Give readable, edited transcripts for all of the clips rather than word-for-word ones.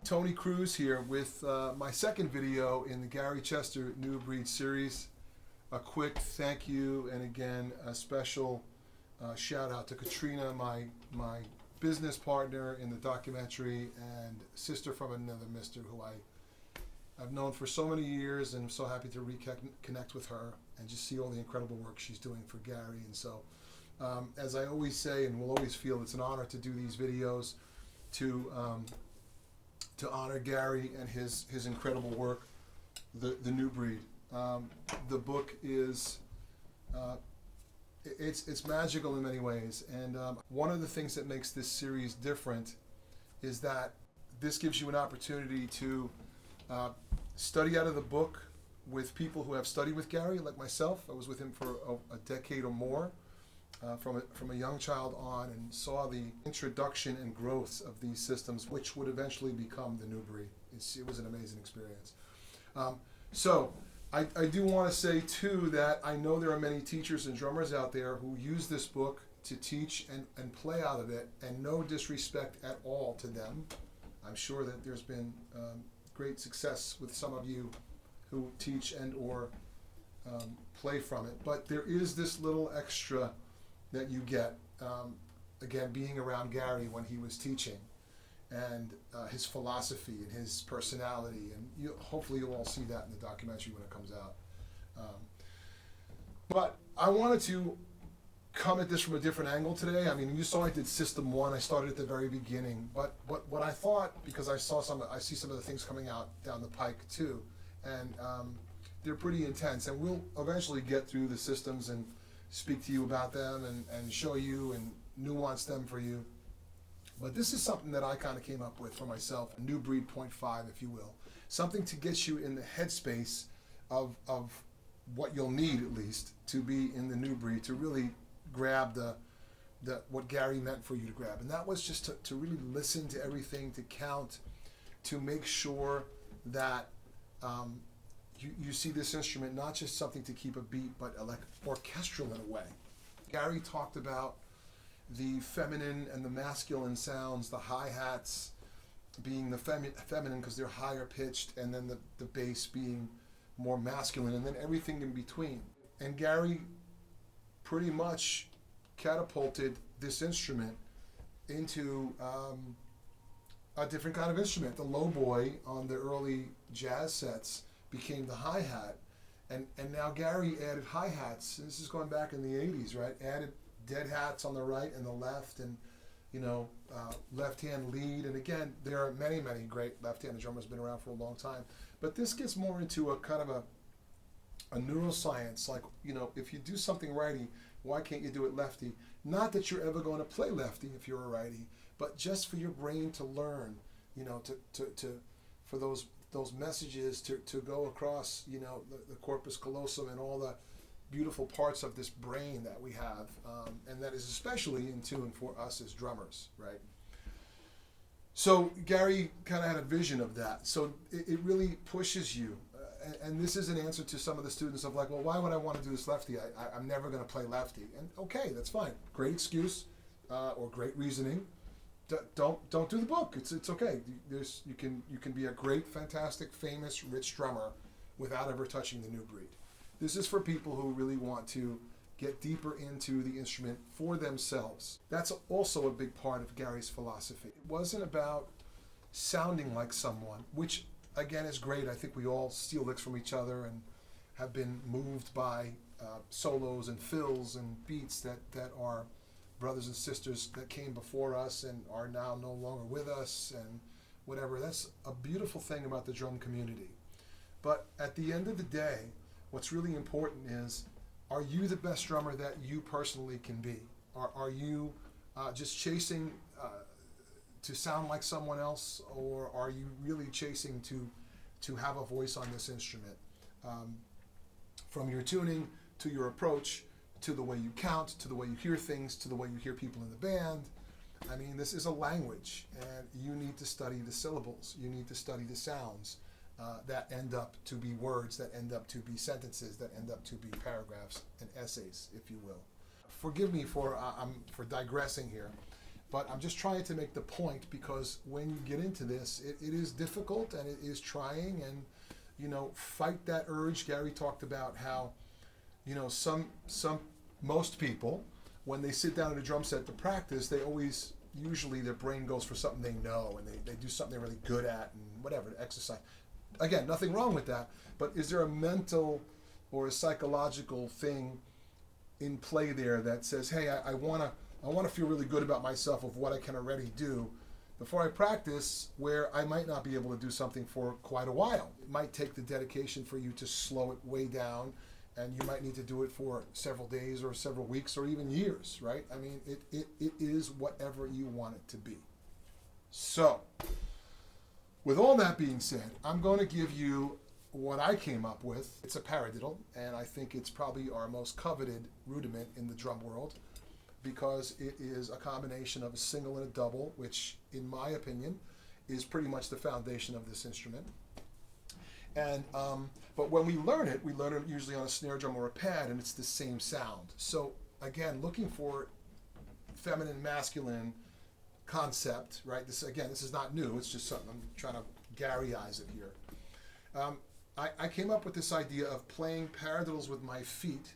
Tony Cruz here with my second video in the Gary Chester New Breed series. A quick thank you and again a special shout out to Katrina, my business partner in the documentary and sister from another mister who I've known for so many years, and I'm so happy to reconnect with her and just see all the incredible work she's doing for Gary. And so as I always say and will always feel, it's an honor to do these videos to honor Gary and his incredible work, the New Breed. The book is it's magical in many ways, and one of the things that makes this series different is that this gives you an opportunity to study out of the book with people who have studied with Gary, like myself. I was with him for a decade or more, from a young child on, and saw the introduction and growth of these systems, which would eventually become the New Breed. It was an amazing experience. So I do want to say too that I know there are many teachers and drummers out there who use this book to teach and play out of it, and no disrespect at all to them. I'm sure that there's been great success with some of you who teach and or play from it, but there is this little extra that you get, again, being around Gary when he was teaching, and his philosophy and his personality, and hopefully you'll all see that in the documentary when it comes out. But I wanted to come at this from a different angle today. I mean, you saw I did System 1, I started at the very beginning, but what I thought, because I see some of the things coming out down the pike too, and they're pretty intense, and we'll eventually get through the systems and speak to you about them and show you and nuance them for you. But this is something that I kind of came up with for myself, New Breed 0.5, if you will. Something to get you in the headspace of what you'll need, at least, to be in the New Breed, to really grab the what Gary meant for you to grab. And that was just to really listen to everything, to count, to make sure that you see this instrument not just something to keep a beat, but like orchestral in a way. Gary talked about the feminine and the masculine sounds, the hi-hats being the feminine because they're higher pitched, and then the bass being more masculine, and then everything in between. And Gary pretty much catapulted this instrument into a different kind of instrument. The lowboy on the early jazz sets became the hi-hat, and now Gary added hi-hats. This is going back in the 80s, right? Added dead hats on the right and the left, and left-hand lead. And again, there are many great left-handed drummers been around for a long time, but this gets more into a kind of a neuroscience, like, if you do something righty, why can't you do it lefty? Not that you're ever going to play lefty if you're a righty, but just for your brain to learn, for those messages to go across, the corpus callosum and all the beautiful parts of this brain that we have, and that is especially in tune for us as drummers, right? So Gary kind of had a vision of that. So it really pushes you, and this is an answer to some of the students of like, well, why would I want to do this lefty? I'm never going to play lefty. And okay, that's fine. Great excuse or great reasoning. Don't do the book. It's okay. You can be a great, fantastic, famous, rich drummer without ever touching the New Breed. This is for people who really want to get deeper into the instrument for themselves. That's also a big part of Gary's philosophy. It wasn't about sounding like someone, which again is great. I think we all steal licks from each other and have been moved by solos and fills and beats that are brothers and sisters that came before us and are now no longer with us and whatever. That's a beautiful thing about the drum community. But at the end of the day, what's really important is, are you the best drummer that you personally can be? Are you just chasing to sound like someone else, or are you really chasing to have a voice on this instrument? From your tuning, to your approach, to the way you count, to the way you hear things, to the way you hear people in the band. I mean, this is a language, and you need to study the syllables. You need to study the sounds that end up to be words, that end up to be sentences, that end up to be paragraphs and essays, if you will. Forgive me for digressing here, But I'm just trying to make the point, because when you get into this, it is difficult and it is trying, and fight that urge. Gary talked about how most people, when they sit down at a drum set to practice, they always, usually their brain goes for something they know, and they do something they're really good at, and whatever, to exercise. Again, nothing wrong with that, but is there a mental or a psychological thing in play there that says, hey, I want to feel really good about myself of what I can already do before I practice, where I might not be able to do something for quite a while. It might take the dedication for you to slow it way down, and you might need to do it for several days or several weeks or even years, right? I mean, it is whatever you want it to be. So, with all that being said, I'm going to give you what I came up with. It's a paradiddle, and I think it's probably our most coveted rudiment in the drum world, because it is a combination of a single and a double, which, in my opinion, is pretty much the foundation of this instrument. And but when we learn it usually on a snare drum or a pad, and it's the same sound. So again, looking for feminine, masculine concept, right? This is not new. It's just something I'm trying to Garyize it here. I came up with this idea of playing paradiddles with my feet,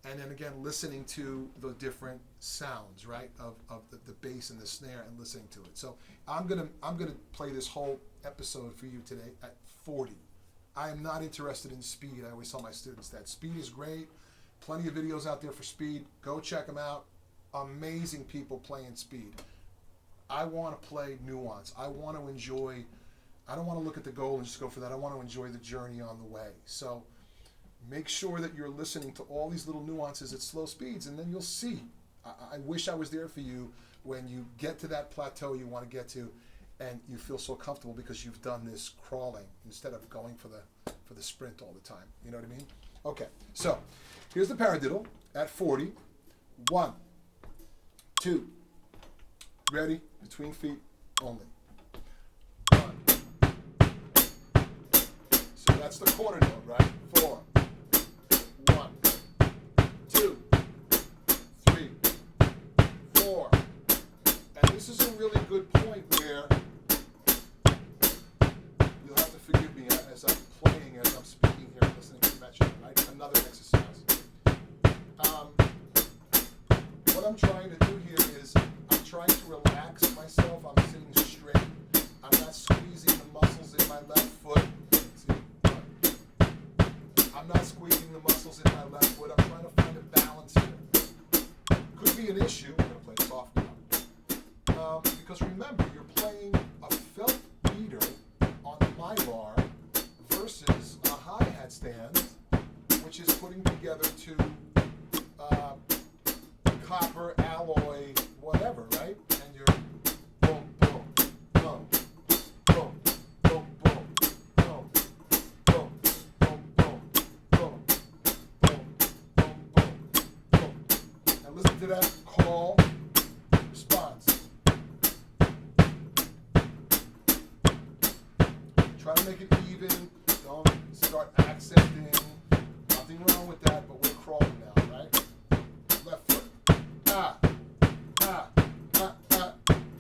and then again listening to the different sounds, right, of the bass and the snare, and listening to it. So I'm gonna play this whole episode for you today at 40. I am not interested in speed. I always tell my students that speed is great. Plenty of videos out there for speed. Go check them out. Amazing people playing speed. I want to play nuance. I want to enjoy. I don't want to look at the goal and just go for that. I want to enjoy the journey on the way. So make sure that you're listening to all these little nuances at slow speeds, and then you'll see. I wish I was there for you when you get to that plateau you want to get to, and you feel so comfortable because you've done this crawling instead of going for the sprint all the time. You know what I mean? Okay, so here's the paradiddle at 40. 1, 2, ready, between feet only. 1. So that's the quarter note, right? 4. 1, 2, 3, 4. And this is a really good point where you'll have to forgive me as I'm playing, as I'm speaking here and listening to mention, right? Another exercise. What I'm trying to do here is I'm trying to relax myself. I'm sitting straight. I'm not squeezing the muscles in my left foot. See? I'm not squeezing the muscles in my left foot. I'm trying to find a balance here. Could be an issue. I'm going to play it soft now. Because remember, you're playing a felt beater on the mylar versus a hi-hat stand, which is putting together two copper, alloy, whatever, right? And you're boom, boom, boom, boom, boom, boom, boom, boom, boom, boom, boom, boom, boom, boom, boom. And listen to that call, response. Try to make it even. Don't start accenting. Nothing wrong with that, but we're crawling now, right? Left foot. Ah, ah, ah, ah, ah,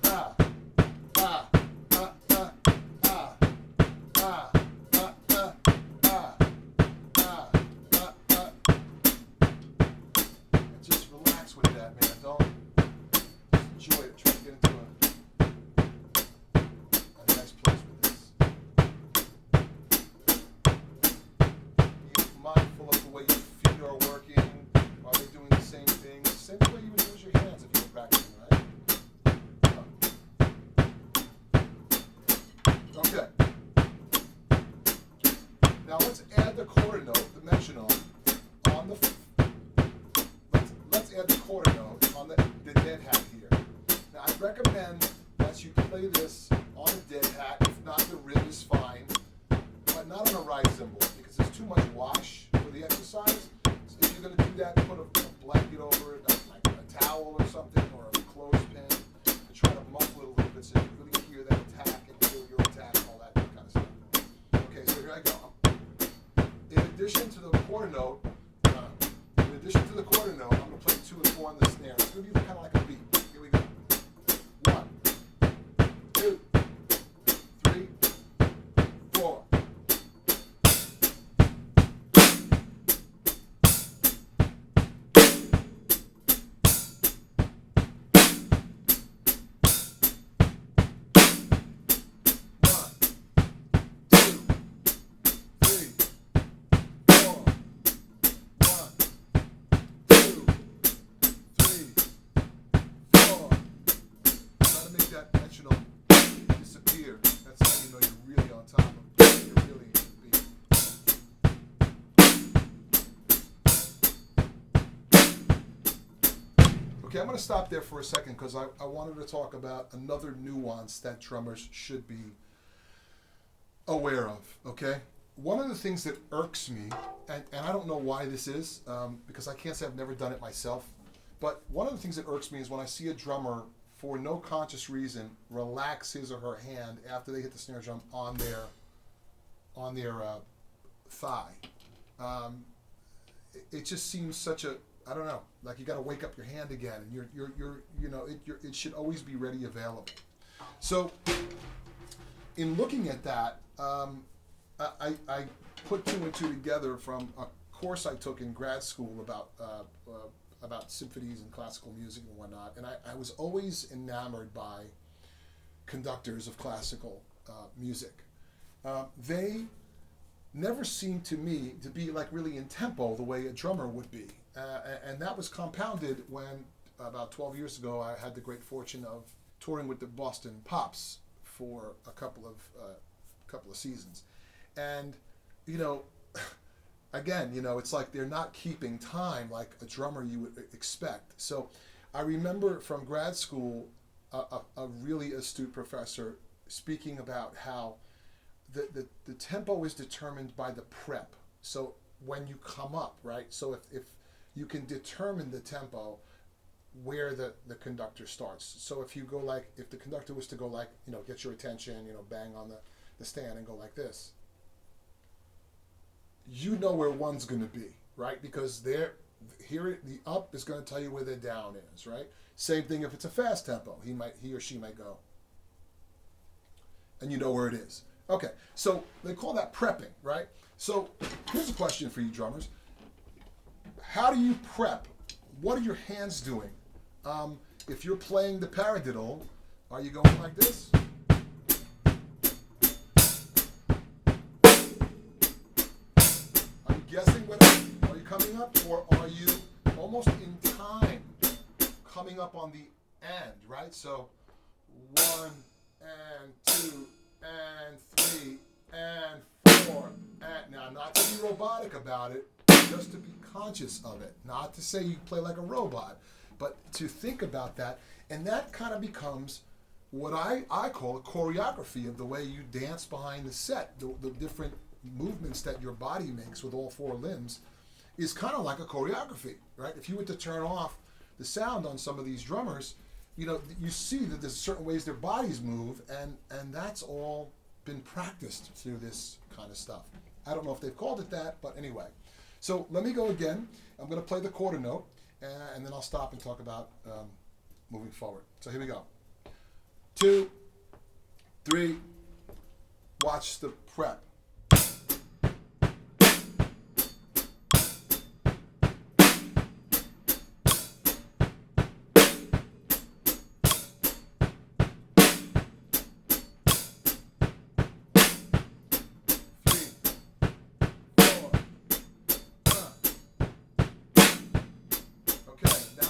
ah, ah, ah, ah, ah, ah, ah, ah, ah, ah, ah. And just relax with that, man. Don't just enjoy it. Try to get into a nice place with this. Be mindful of the way your feet are working. Are they doing the same thing? Same way you would use your hands if you were practicing, right? Okay. Now let's add the quarter note, the metronome, on the. Let's add the quarter note on the dead hat here. Now I recommend that you play this on a dead hat. If not, the rib is fine, but not on a ride cymbal because there's too much wash for the exercise. So if you're going to do that, put a blanket over it, like a towel or something, or a clothespin, and try to muffle it a little bit so you really hear that attack and feel your attack and all that kind of stuff. Okay, so here I go. In addition to the quarter note, I'm going to play 2 and 4 on the snare. It's going to be kind of like a beat. Here we go. Okay, I'm going to stop there for a second because I wanted to talk about another nuance that drummers should be aware of, okay? One of the things that irks me, and I don't know why this is, because I can't say I've never done it myself, but one of the things that irks me is when I see a drummer, for no conscious reason, relax his or her hand after they hit the snare drum on their thigh. It just seems such a, I don't know, like you got to wake up your hand again, and it should always be ready, available. So, in looking at that, I put two and two together from a course I took in grad school about symphonies and classical music and whatnot, and I was always enamored by conductors of classical music. They never seemed to me to be like really in tempo the way a drummer would be. And that was compounded when about 12 years ago I had the great fortune of touring with the Boston Pops for a couple of seasons. And, again, it's like they're not keeping time like a drummer you would expect. So I remember from grad school a really astute professor speaking about how the tempo is determined by the prep. So when you come up, right? So if you can determine the tempo where the conductor starts. So if the conductor was to go like, get your attention, bang on the stand and go like this, you know where one's going to be, right? Because the up is going to tell you where the down is, right? Same thing if it's a fast tempo. He or she might go, and you know where it is. Okay, so they call that prepping, right? So here's a question for you drummers. How do you prep? What are your hands doing? If you're playing the Paradiddle, are you going like this? Are you guessing are you coming up, or are you almost in time coming up on the end, right? So 1 and 2 and 3 and 4 and now, not to be robotic about it, just to be conscious of it. Not to say you play like a robot, but to think about that, and that kind of becomes what I call a choreography of the way you dance behind the set. The different movements that your body makes with all four limbs is kind of like a choreography, right? If you were to turn off the sound on some of these drummers, you see that there's certain ways their bodies move, and that's all been practiced through this kind of stuff. I don't know if they've called it that, but anyway. So let me go again. I'm going to play the quarter note, and then I'll stop and talk about moving forward. So here we go. 2, 3, watch the prep.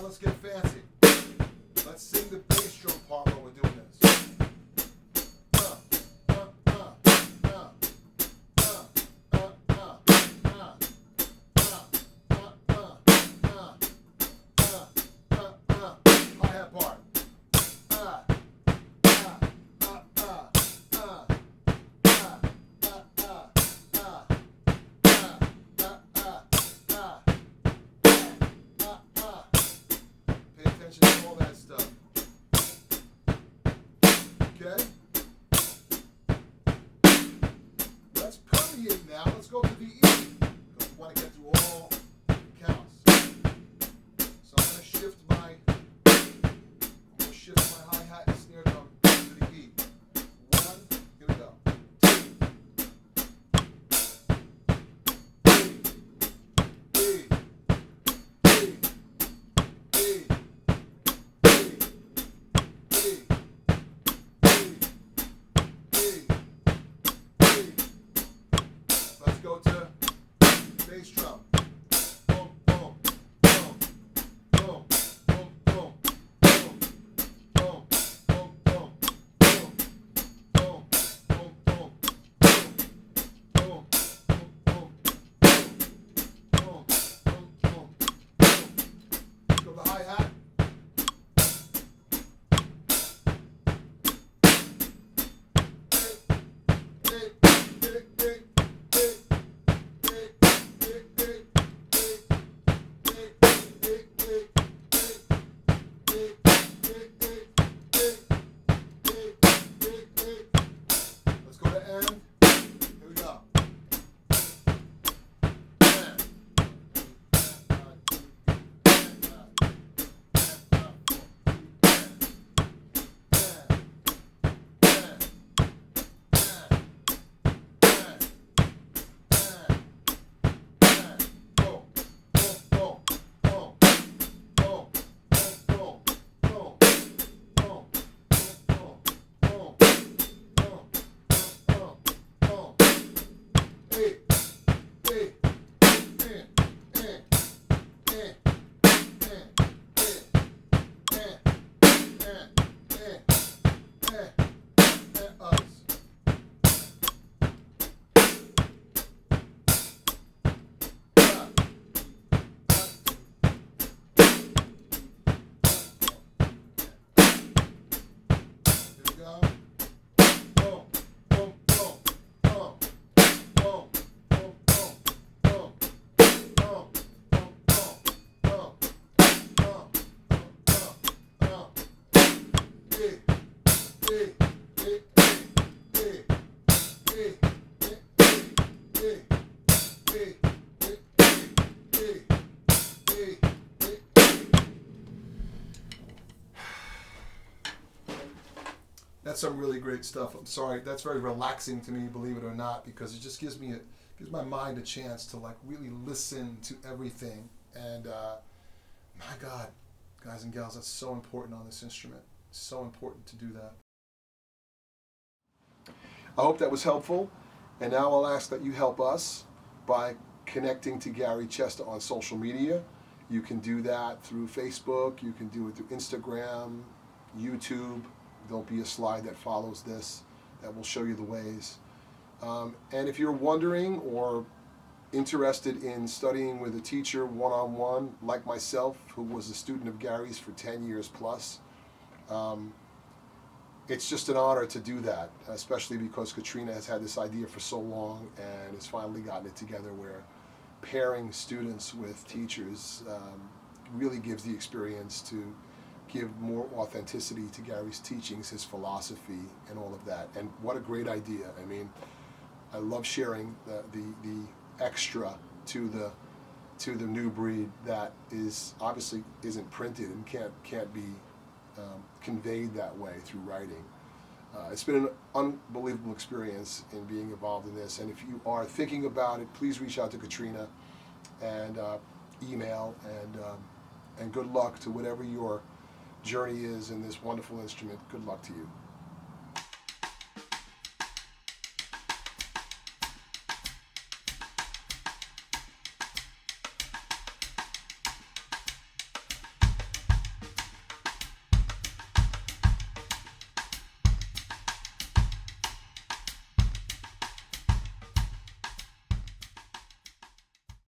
Let's get fancy. Let's sing the bass drum part while we're doing this. Hi-hat part. All that stuff. Okay? Let's permeate now. Let's go to the E, because we want to get through all counts. So I'm going to shift my hi-hat and snare drum to the E. 1, here we go. 1, That's some really great stuff. I'm sorry. That's very relaxing to me, believe it or not, because it just gives my mind a chance to like really listen to everything. And my God, guys and gals, that's so important on this instrument. So important to do that. I hope that was helpful. And now I'll ask that you help us by connecting to Gary Chester on social media. You can do that through Facebook. You can do it through Instagram, YouTube. There'll be a slide that follows this that will show you the ways. And if you're wondering or interested in studying with a teacher one-on-one, like myself, who was a student of Gary's for 10 years plus, it's just an honor to do that, especially because Katrina has had this idea for so long and has finally gotten it together where pairing students with teachers really gives the experience to give more authenticity to Gary's teachings, his philosophy, and all of that. And what a great idea. I mean, I love sharing the extra to the new breed that is obviously isn't printed and can't be conveyed that way through writing. It's been an unbelievable experience in being involved in this, and if you are thinking about it, please reach out to Katrina and email, and good luck to whatever your journey is in this wonderful instrument. Good luck to you.